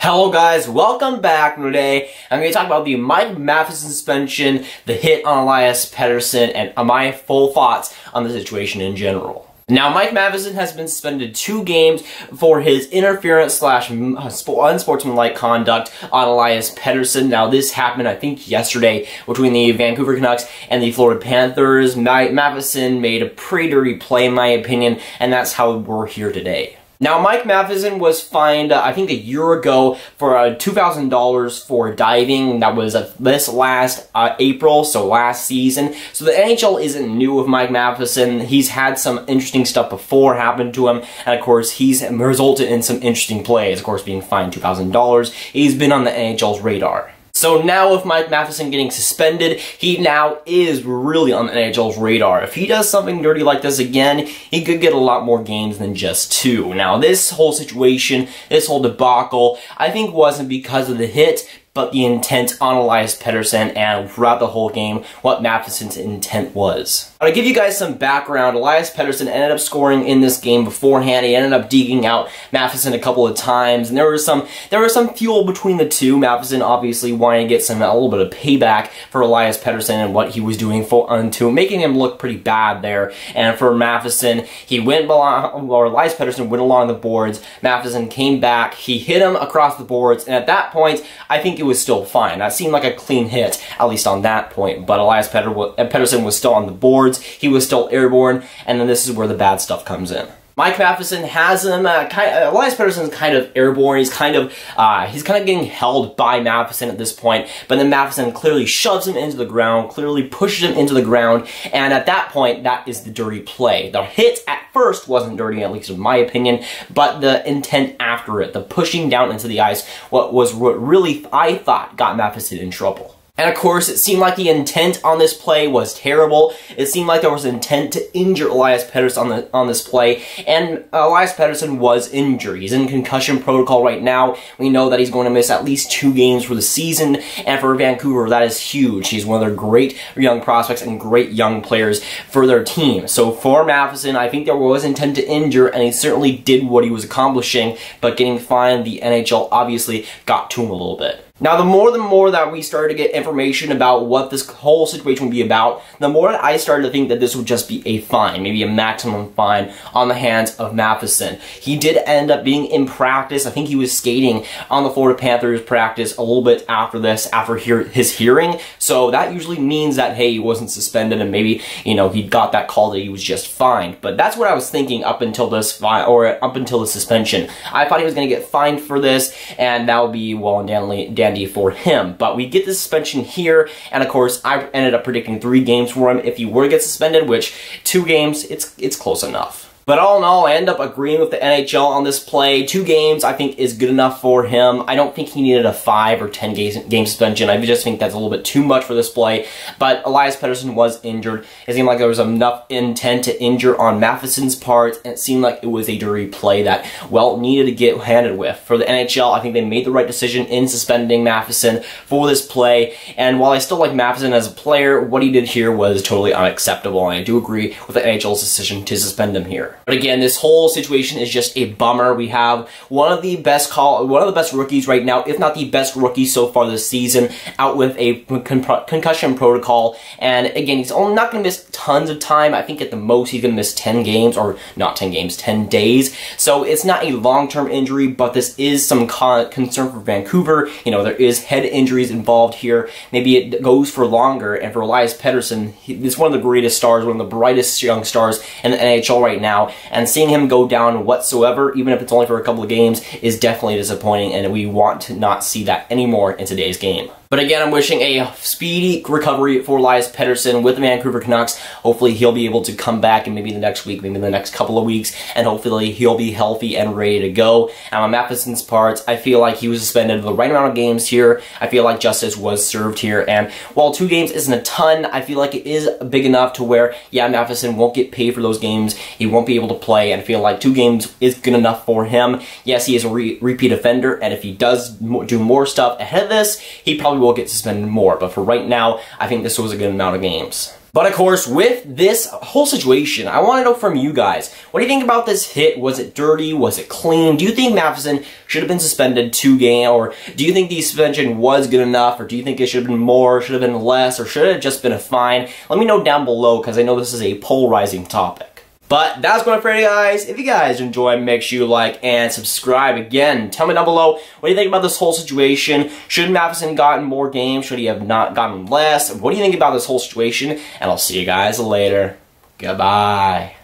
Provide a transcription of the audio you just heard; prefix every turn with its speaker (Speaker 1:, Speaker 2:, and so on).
Speaker 1: Hello guys, welcome back. Today I'm going to talk about the Mike Matheson suspension, the hit on Elias Pettersson, and my full thoughts on the situation in general. Now, Mike Matheson has been suspended 2 games for his interference slash unsportsmanlike conduct on Elias Pettersson. Now, this happened, I think, yesterday between the Vancouver Canucks and the Florida Panthers. Matheson made a pretty dirty play, in my opinion, and that's how we're here today. Now, Mike Matheson was fined, I think a year ago, for $2,000 for diving. That was this last April, so last season. So the NHL isn't new with Mike Matheson. He's had some interesting stuff before happen to him, and of course, he's resulted in some interesting plays. Of course, being fined $2,000. He's been on the NHL's radar. So now with Mike Matheson getting suspended, he now is really on the NHL's radar. If he does something dirty like this again, he could get a lot more games than just 2. Now this whole situation, this whole debacle, I think wasn't because of the hit, but the intent on Elias Pettersson and throughout the whole game, what Matheson's intent was. But to give you guys some background, Elias Pettersson ended up scoring in this game beforehand. He ended up digging out Matheson a couple of times, and there was some fuel between the two. Matheson obviously wanting to get a little bit of payback for Elias Pettersson and what he was doing unto making him look pretty bad there. And for Matheson, Elias Pettersson went along the boards. Matheson came back, he hit him across the boards, and at that point, I think it was still fine. That seemed like a clean hit, at least on that point, but Elias Pettersson was still on the boards, he was still airborne, and then this is where the bad stuff comes in. Mike Matheson has him, Elias Pettersson is kind of airborne, he's kind of getting held by Matheson at this point, but then Matheson clearly shoves him into the ground, clearly pushes him into the ground, and at that point, that is the dirty play. The hit at first wasn't dirty, at least in my opinion, but the intent after it, the pushing down into the ice, what really, I thought, got Matheson in trouble. And of course, it seemed like the intent on this play was terrible. It seemed like there was intent to injure Elias Pettersson on this play, and Elias Pettersson was injured. He's in concussion protocol right now. We know that he's going to miss at least 2 games for the season, and for Vancouver, that is huge. He's one of their great young prospects and great young players for their team. So for Matheson, I think there was intent to injure, and he certainly did what he was accomplishing, but getting fined, the NHL obviously got to him a little bit. Now, the more that we started to get information about what this whole situation would be about, the more that I started to think that this would just be a fine, maybe a maximum fine on the hands of Matheson. He did end up being in practice. I think he was skating on the Florida Panthers practice a little bit after this, after his hearing. So that usually means that, hey, he wasn't suspended and maybe, you know, he got that call that he was just fined. But that's what I was thinking up until this up until the suspension. I thought he was going to get fined for this, and that would be well and dandy for him, but we get the suspension here, and of course I ended up predicting 3 games for him if he were to get suspended, which 2 games, it's close enough. But all in all, I end up agreeing with the NHL on this play. 2 games, I think, is good enough for him. I don't think he needed a 5 or 10 game suspension. I just think that's a little bit too much for this play. But Elias Pettersson was injured. It seemed like there was enough intent to injure on Matheson's part, and it seemed like it was a dirty play that, well, needed to get handed with. For the NHL, I think they made the right decision in suspending Matheson for this play. And while I still like Matheson as a player, what he did here was totally unacceptable. And I do agree with the NHL's decision to suspend him here. But again, this whole situation is just a bummer. We have one of the best rookies right now, if not the best rookie so far this season, out with a concussion protocol. And again, he's only not going to miss tons of time. I think at the most he's going to miss 10 games, or not 10 games, 10 days. So it's not a long-term injury, but this is some concern for Vancouver. You know, there is head injuries involved here. Maybe it goes for longer. And for Elias Pettersson, he's one of the greatest stars, one of the brightest young stars in the NHL right now. And seeing him go down whatsoever, even if it's only for a couple of games, is definitely disappointing, and we want to not see that anymore in today's game. But again, I'm wishing a speedy recovery for Elias Pettersson with the Vancouver Canucks. Hopefully he'll be able to come back in maybe the next week, maybe the next couple of weeks, and hopefully he'll be healthy and ready to go. And on Matheson's part, I feel like he was suspended the right amount of games here. I feel like justice was served here, and while 2 games isn't a ton, I feel like it is big enough to where, yeah, Matheson won't get paid for those games. He won't be able to play, and I feel like 2 games is good enough for him. Yes, he is a repeat offender, and if he does do more stuff ahead of this, he probably will get suspended more, but for right now, I think this was a good amount of games. But of course, with this whole situation, I want to know from you guys, what do you think about this hit? Was it dirty? Was it clean? Do you think Matheson should have been suspended 2 games? Or do you think the suspension was good enough? Or do you think it should have been more, should have been less, or should it have just been a fine? Let me know down below, because I know this is a polarizing topic. But that's going for it, guys. If you guys enjoy, make sure you like and subscribe. Again, tell me down below, what do you think about this whole situation? Should Matheson gotten more games? Should he have not gotten less? What do you think about this whole situation? And I'll see you guys later. Goodbye.